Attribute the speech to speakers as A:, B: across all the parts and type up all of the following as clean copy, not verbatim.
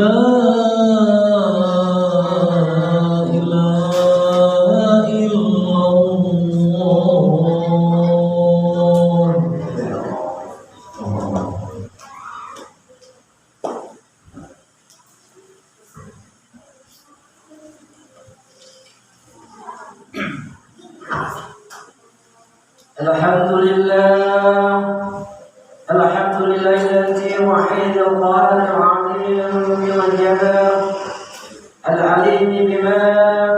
A: ilaha illallah. Alhamdulillah alladzi wahid al-qahar al-'azim bil-jabr al-'alim bima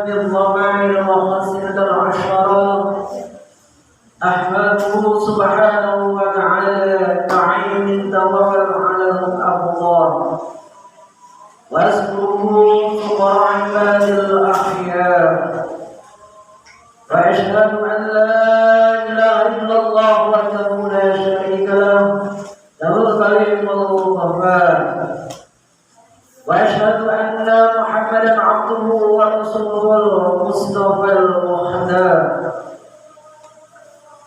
A: bil-dhama'ir wa khasirat al-'ashara. Ahmaduhu subhanahu wa ta'ala ta'in tawal 'ala al-abdar wa asbuhu fuqara' ibadil ahyar. وأشهد أن لا إله إلا الله وحده لا شريك له له الكريم الغفار وأشهد أن محمدا عبده ورسوله المصطفى المختار.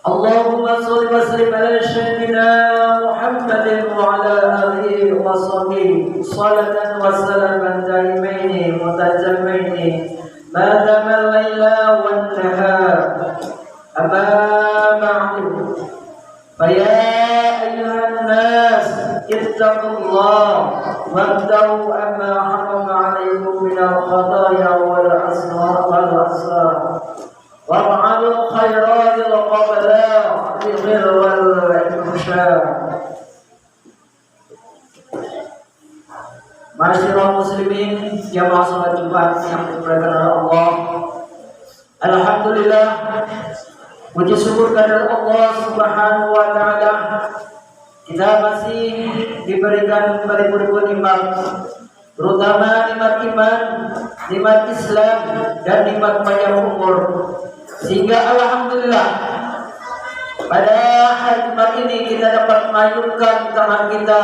A: اللهم صل وسلم على سيدنا محمد وعلى آله وصحبه صلاة وسلاما دائمين متجمعين ما دام الليل والنهار. أما بعد فيا أيها الناس اتقوا الله وابدأوا أما حرم عليكم من الخطايا والأسرار وافعلوا الخيرات قبل البر والإحسان. Masyaallah muslimin jamaah salat Jumat yang dimuliakan oleh Allah. Alhamdulillah, puji syukur kepada Allah Subhanahu wa taala, kita masih diberikan berlimpah nikmat, terutama nikmat iman, nikmat Islam dan nikmat panjang umur. Sehingga alhamdulillah pada hari Jumat ini kita dapat mengayunkan tangan kita,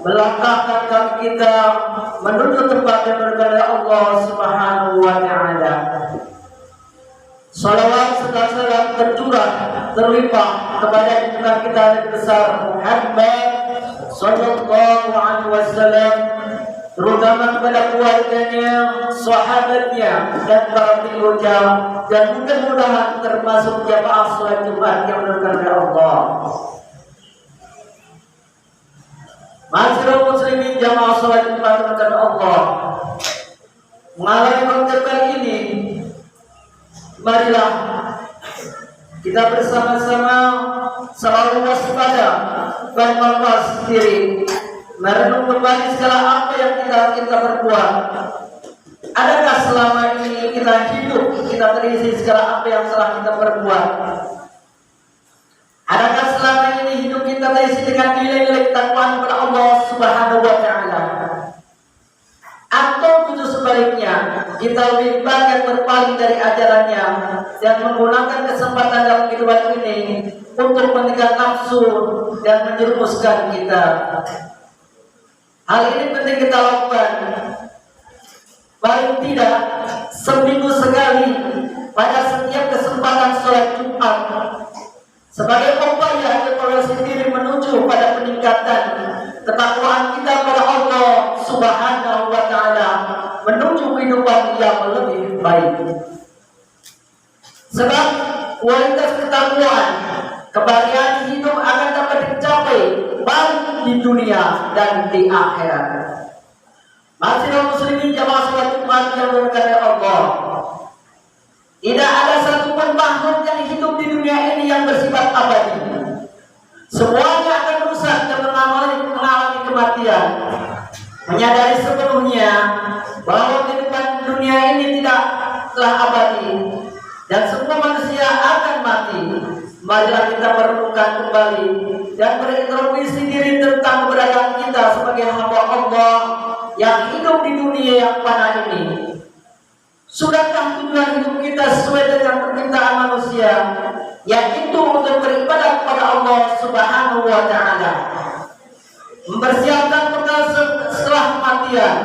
A: melangkahkan kaki kita menuju tempat yang berkenan Allah Subhanahu wa taala. Salawat serta salam tercurah terlimpah kepada junjungan kita yang besar Muhammad sallallahu alaihi wasallam, terutama kepada keluarganya, sahabatnya dan para pengikutnya, dan mudah-mudahan termasuk jamaah salat Jumat yang dimuliakan oleh Allah. Masyaallah muslimin jamaah salat Jumat dimuliakan Allah. Mengalami konten kali ini, marilah kita bersama-sama selalu waspada dan mawas diri, merenung kembali segala apa yang kita berbuat. Adakah selama ini kita hidup, kita terisi segala apa yang telah kita perbuat? Adakah selama ini hidup kita terisi dengan nilai-nilai ketakwaan kepada Allah Subhanahu wa taala? Atau justru sebaliknya, kita lebih banyak berpaling dari ajarannya dan menggunakan kesempatan dalam kehidupan ini untuk meninggalkan nafsu dan menjerumuskan kita. Hal ini penting kita lakukan paling tidak seminggu sekali pada setiap kesempatan sholat Jumat, sebagai upaya evaluasi diri menuju pada peningkatan ketakwaan kita pada Allah Subhanahu wa taala, menuju kehidupan yang lebih baik. Sebab kualitas ketakwaan, kebahagiaan hidup akan dapat dicapai baik di dunia dan di akhirat. Masyaallah muslimin jamaah salat Jumat yang dimuliakan oleh Allah, tidak ada satupun makhluk yang hidup di dunia ini yang bersifat abadi. Semuanya akan rusak dan mengalami kematian. Menyadari sepenuhnya bahwa kehidupan dunia ini tidaklah abadi dan semua manusia akan mati, marilah kita merenungkan kembali dan berintrospeksi diri tentang keberadaan kita sebagai hamba Allah yang hidup di dunia yang fana ini. Sudahkah tujuan hidup kita sesuai dengan permintaan manusia, yaitu untuk beribadah kepada Allah Subhanahu wa taala, mempersiapkan bekal setelah kematian,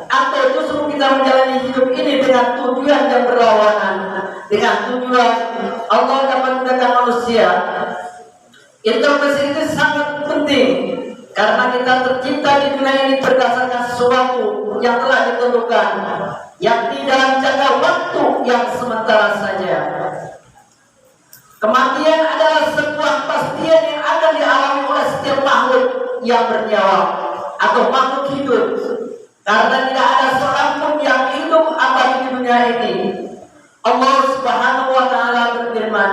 A: atau justru kita menjalani hidup ini dengan tujuan yang berlawanan dengan tujuan Allah dapat mendatang manusia? Introspeksi itu sangat penting karena kita tercipta di dunia ini berdasarkan sesuatu yang telah ditentukan, yakni dalam jangka waktu yang sementara saja. Kematian adalah sebuah pastian yang akan dialami oleh setiap makhluk yang bernyawa atau makhluk hidup, karena tidak ada seorang pun yang hidup abadi di dunia ini. Allah Subhanahu wa taala berfirman,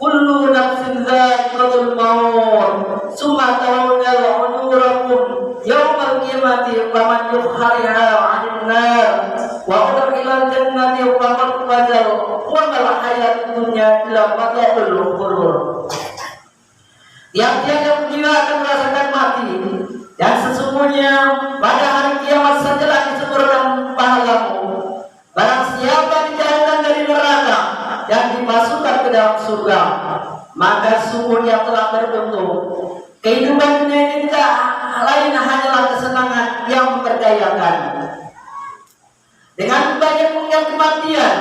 A: kullu nafsin dha'iqatul maut, summa tarawna ujurakum yawmal qiyamati faman yukhariha 'anil nar wa udkhilal jannati faqad fazal wa mal hayatud dunya illa mata'ul ghurur. Tiap-tiap yang bernyawa akan merasakan mati, dan sesungguhnya pada hari kiamat sajalah disempurnakan pahalamu. Barang siapa dijauhkan dari neraka dan dimasukkan ke dalam surga, maka sungguhnya telah berbentuk. Kehidupan dunia ini tidak lain hanyalah kesenangan yang memperdayakan. Dengan banyak mengingat kematian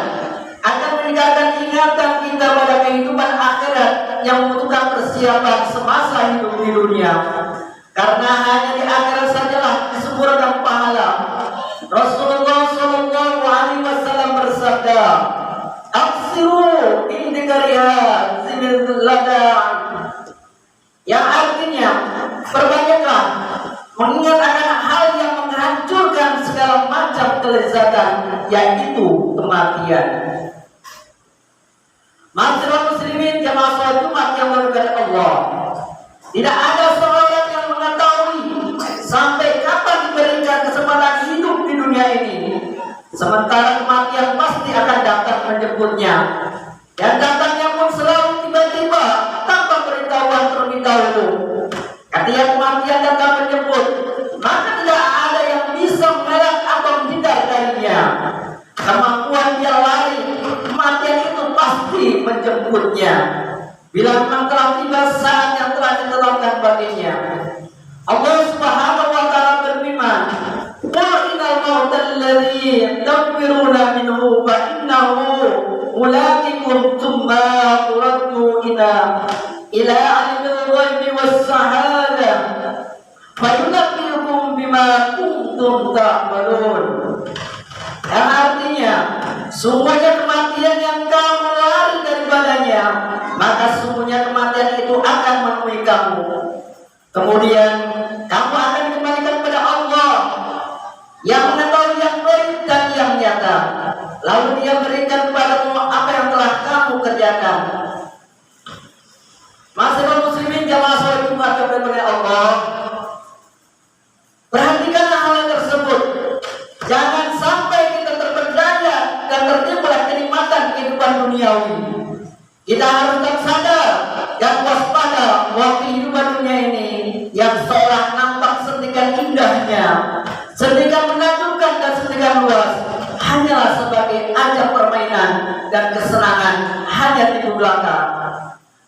A: akan meningkatkan ingatan kita pada kehidupan akhirat yang membutuhkan persiapan semasa hidup di dunia. Karena hanya di akhirat sajalah disempurnakan pahala. Rasulullah Shallallahu Alaihi Wasallam bersabda, "Aksiru indikariha zilladha," yang artinya perbanyaklah mengingat akan hal yang menghancurkan segala macam kelezatan, yaitu kematian. Masyarakat muslimin jamaah salat Jumat yang berkata Allah, tidak ada seorang yang mengetahui sampai kapan diberikan kesempatan hidup di dunia ini, sementara kematian pasti akan datang menjemputnya, dan datangnya pun selalu tiba-tiba tanpa pemberitahuan terlebih dahulu. Ketika kematian datang menjemput, maka tidak ada yang bisa mengelak atau menghindar darinya. Kemampuan dia lari, kematian itu pasti menjemputnya bila memang telah tiba saat yang telah ditetapkan baginya. Allah Subhanahu wa taala berfirman, "Qul innal mauta alladzi tafiruna minhu fa innahu mulaqikum tsumma turaddu ila alimil ghaibi was shahada fa yunabbiukum bima kuntum ta'malun." Yang artinya, sungguhnya kematian yang kamu lari daripadanya, maka sungguhnya kematian itu akan menemui kamu. Kemudian kamu akan dikembalikan kepada Allah yang mengetahui yang gaib dan yang nyata. Lalu Dia berikan kepadamu apa yang telah kamu kerjakan. Masyarakat muslimin jamaah salat Jumat yang dimuliakan Allah, perhatikanlah hal yang tersebut. Jangan sampai kita terperdaya dan tertimbul kenikmatan kehidupan duniawi. Kita harus tetap sadar dan waspada bahwa kehidupan dunia ini yang seolah nampak sedemikian indahnya, sedemikian menakjubkan dan sedemikian luas, hanyalah sebagai ajang permainan dan kesenangan hanya tipu belaka.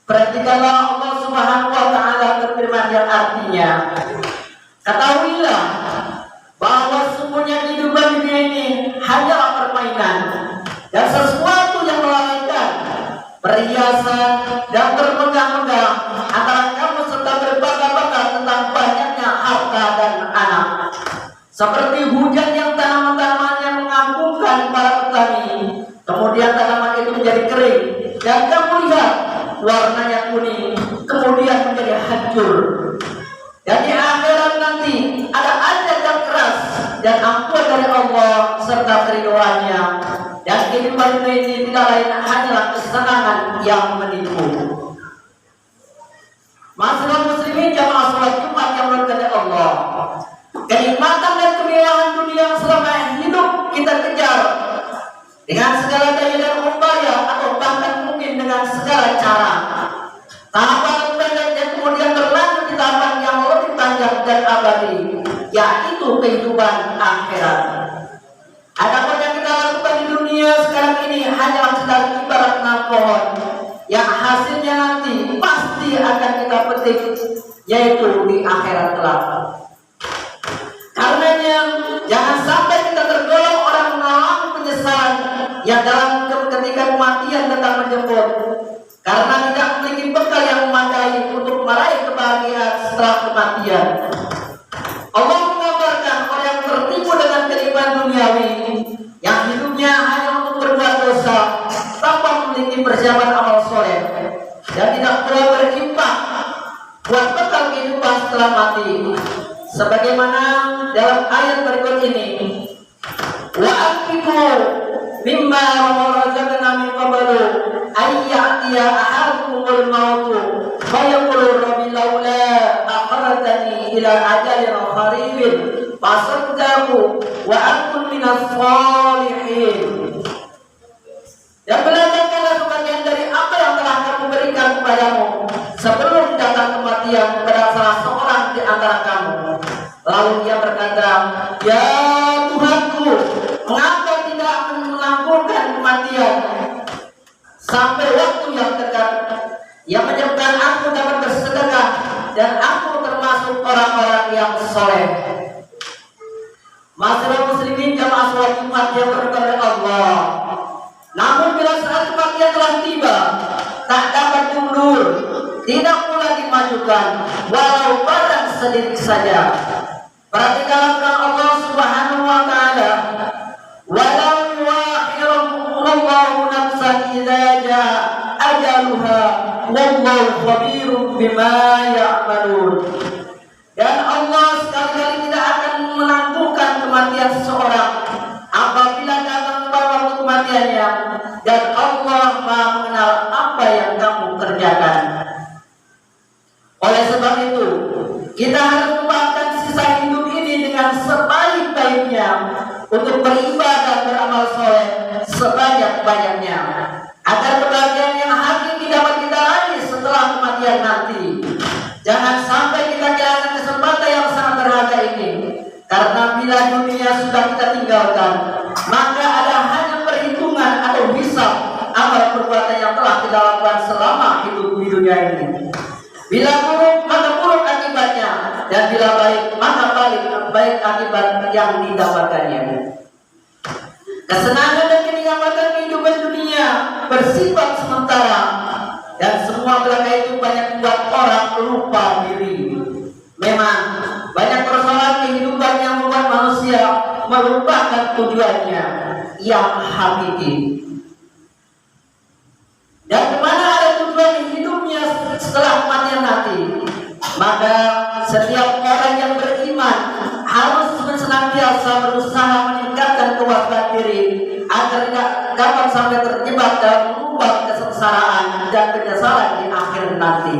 A: Perhatikanlah Allah Subhanahu wa taala berfirman yang artinya, ketahuilah bahwa sungguhnya kehidupan dunia ini hanyalah permainan dan sesuatu yang melalaikan, perhiasan dan bermegah-megah antara kamu serta berbangga-bangga tentang banyaknya harta dan anak. Seperti hujan yang tanaman-tanamannya mengagumkan para petani, kemudian tanaman itu menjadi kering dan kamu lihat warnanya kuning, kemudian menjadi hancur. Dan di akhirat nanti ada azab yang keras dan ampun dari Allah serta keridhoannya. Dan kehidupan dunia ini tidak lain hanyalah kesenangan yang menipu. Masyarakat muslimin jamaah salat Jumat yang berkata Allah, kenikmatan dan kemewahan dunia selama hidup kita kejar dengan segala daya dan upaya, atau bahkan mungkin dengan segala cara. Tahapan pendek yang kemudian berlanjut di tahapan yang lebih panjang dan abadi, yaitu kehidupan akhirat. Adapun yang kita lakukan di dunia sekarang ini hanyalah sedang ibarat pohon yang hasilnya nanti pasti akan kita petik, yaitu di akhirat kelak. Karenanya jangan sampai kita tergolong orang mengalami penyesalan yang dalam ketika kematian datang menjemput, karena tidak memiliki bekal yang memadai untuk meraih kebahagiaan setelah kematian. Allah mengabarkan orang yang tertipu dengan persiapan amal soleh dan tidak pula berimpak buat bekal kehidupan setelah mati. Sebagaimana dalam ayat berikut ini, wa anfiqu mimma razaqna min qablu ayyatiya ahadukumul mautu fayaqulu rabbi laula akhartani ila ajalin qaribin fasaddaqu wa akun minas shalihin. Dan belanjakanlah sebagian dari apa yang telah kamu berikan kepadamu sebelum datang kematian kepada salah seorang di antara kamu. Lalu ia berkata, ya Tuhanku, mengapa tidak menangguhkan kematian sampai waktu yang dekat yang menyebabkan aku dapat bersedekah dan aku termasuk orang-orang yang soleh. Masyarakat muslimin jamaah sholat Jumat yang berkenan Allah. Namun bila saat kematian telah tiba, tak dapat diundur, tidak pula dimajukan, walau barang sedikit saja. Perhatikanlah firman Allah Subhanahu wa taala, walau yu'akhirullahu nafsan idza jaa ajaluha wallahu khabirum bima ya'malun. Dan Allah sekali-kali tidak akan menangguhkan kematian seseorang apabila datang waktu kematiannya, dan Allah Maha mengenal apa yang kamu kerjakan. Oleh sebab itu, kita harus memanfaatkan sisa hidup ini dengan sebaik-baiknya untuk beribadah dan beramal soleh sebanyak-banyaknya, agar kebahagiaan yang hakiki dapat kita raih setelah kematian nanti. Jangan sampai kita kehilangan kesempatan yang sangat berharga ini, karena bila dunia sudah kita tinggalkan, maka ada hanya perhitungan atau hisab amal perbuatan yang telah kita lakukan selama hidup di dunia ini. Bila buruk, maka buruk akibatnya, dan bila baik, maka baik akibat yang didapatkannya. Kesenangan dan kenikmatan kehidupan dunia bersifat sementara, dan semua belaka itu banyak membuat orang lupa diri. Memang banyak persoalan kehidupan yang membuat manusia melupakan tujuannya yang hakiki. Dan kemana ada tujuan hidupnya setelah kematian nanti, maka setiap orang yang beriman harus senantiasa berusaha meningkatkan kewaspadaan diri agar tidak dapat sampai terjebak dalam lubang kesengsaraan dan penyesalan di akhir nanti.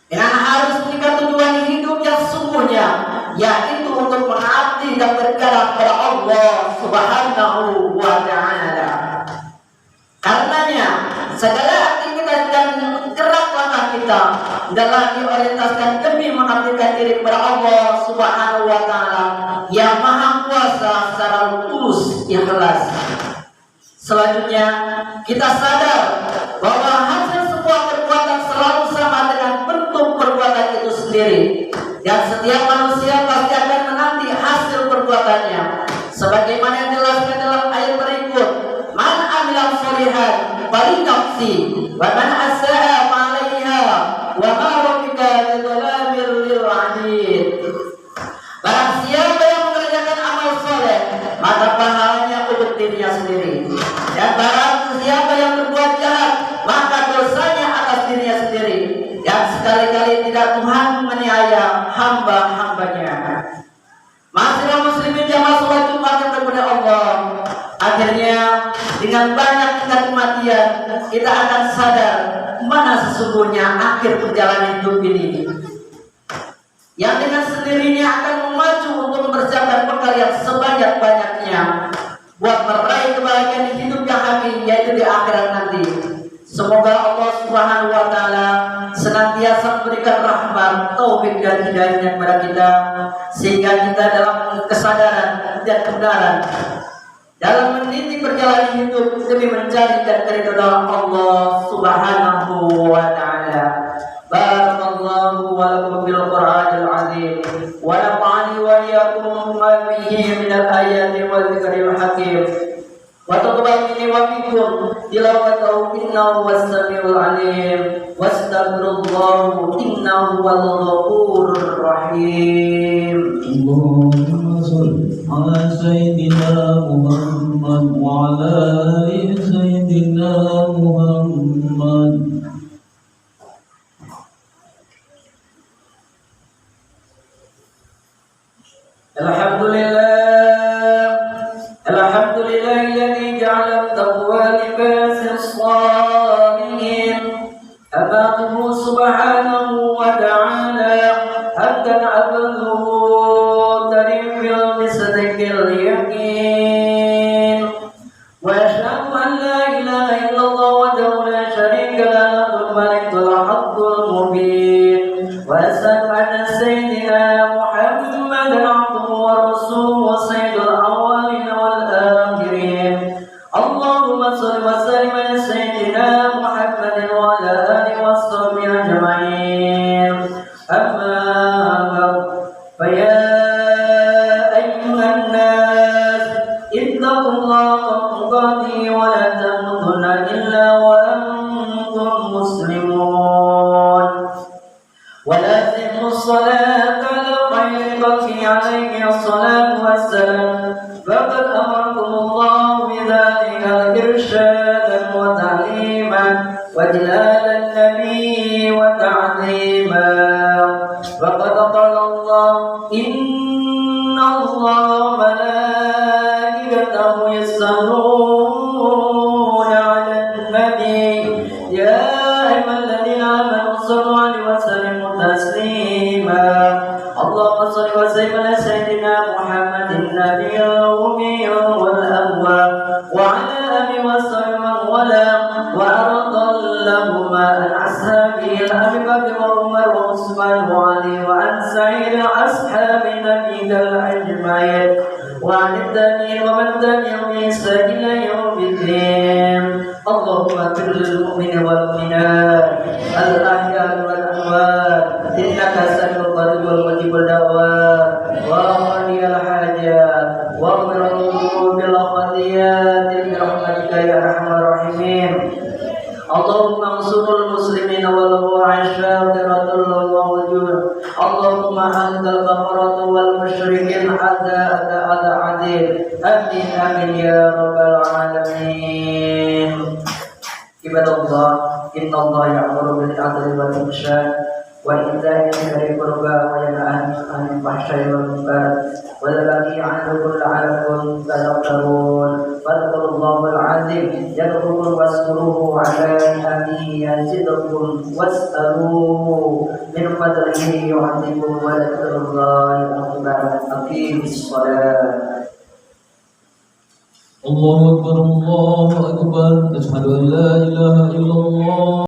A: Dengan harus meningkat tujuan hidup yang sesungguhnya, yaitu untuk mengabdi dan bergerak kepada Allah Subhanahu wa taala. Karenanya segala aktivitas dan gerak langkah kita adalah diorientasikan demi mengabdikan diri kepada Allah Subhanahu wa taala yang Maha Kuasa secara tulus ikhlas. Selanjutnya, kita sadar bahwa hasil sebuah perbuatan selalu sama dengan bentuk perbuatan itu sendiri, dan setiap manusia pasti akan menanti hasil perbuatannya. Sebagaimana yang dijelaskan dalam ayat berikut, man amila sholihan falinafsi wa man asaa fa'alaiha wa ma rabbika bidzalamir lil 'abid. Barang siapa yang mengerjakan amal soleh, maka pahalanya untuk dirinya sendiri, dan barang siapa yang berbuat jahat, maka dosanya atas dirinya sendiri, dan sekali-kali tidak Tuhan menganiaya hamba-hambanya. Masyarakat muslimin jamaah sholat Jumat yang kepada Allah, akhirnya dengan banyak tingkat kematian kita akan sadar mana sesungguhnya akhir perjalanan hidup ini, yang dengan sendirinya akan memacu untuk mempersiapkan bekal yang sebanyak-banyaknya buat meraih kebahagiaan hidup yang hakiki, yaitu di akhirat nanti. Semoga Allah Subhanahu wa taala senantiasa memberikan rahmat, taufik dan hidayahnya kepada kita, sehingga kita dalam kesadaran dan kebenaran dalam meniti perjalanan hidup demi mencari dan keridhaan Allah Subhanahu wa taala. Barakallahu wa lakum bil Qur'anil azim wa nafa'ani wa iyyakum bima fihi min al ayati wal dzikril hakim. Wa taqabbal minni wa minkum tilawatahu innahu was-sami'ul 'alim. Wastaghfirullah innahu wal ghafurur rahim.
B: Allahumma shalli ala sayyidina Muhammad wa ala ali sayyidina Muhammad.
A: اليقين وأشهد أن لا إله إلا الله وحده لا شريك له الملك الحق المبين وأشهد أن سيدنا محمدا عبده ورسوله وسيد الأولين والآخرين اللهم صل وسلم على سيدنا محمد وعلى آله وصحبه أجمعين أما بعد فيا أيها الناس اتقوا الله حق تقاته ولا تموتن إلا وأنتم مسلمون ولازموا الصلاة على خير خلقه عليه الصلاة والسلام فقد أمركم الله بذلك إرشادا وتعليما وجلال النبي وتعظيما وقد قال الله إن الله وملائكته يصلون على النبي يا أيها الذين آمنوا صلوا عليه وسلموا تسليما اللهم صل وسلم على سيدنا محمد النبي الأمي والأول وعلى آله وصحبه من والاه وأرض اللهم عن أصحابه أبي بكر وعمر وعثمان وعلي وعن سائر أصحاب نبيك أجمعين وعن التابعين ومن تبعهم بإحسان إلى يوم الدين اللهم اغفر للمؤمنين والمؤمنات الأحياء والأموات إنك سميع قريب مجيب الدعوات وقاضي الحاجات واغفر الذنوب والخطيئات برحمتك يا أرحم الراحمين اللهم انصر المسلمين والمعاشرة والموجود اللهم أنت الغفرة والمشركين أعداء عديد آمين آمين يا رب العالمين عباد الله إن الله يأمر بالعدل والإحسان وإيتاء ذي القربى وينهى عن الفحشاء والمنكر والبغي يعظكم لعلكم تذكرون فاذكروا الله العظيم يذكركم واشكروه على نعمه يزدكم واسألوه من فضله يعظكم ولذكر الله أكبر أقيموا الصلاة
B: الله أكبر أشهد أن لا إله إلا الله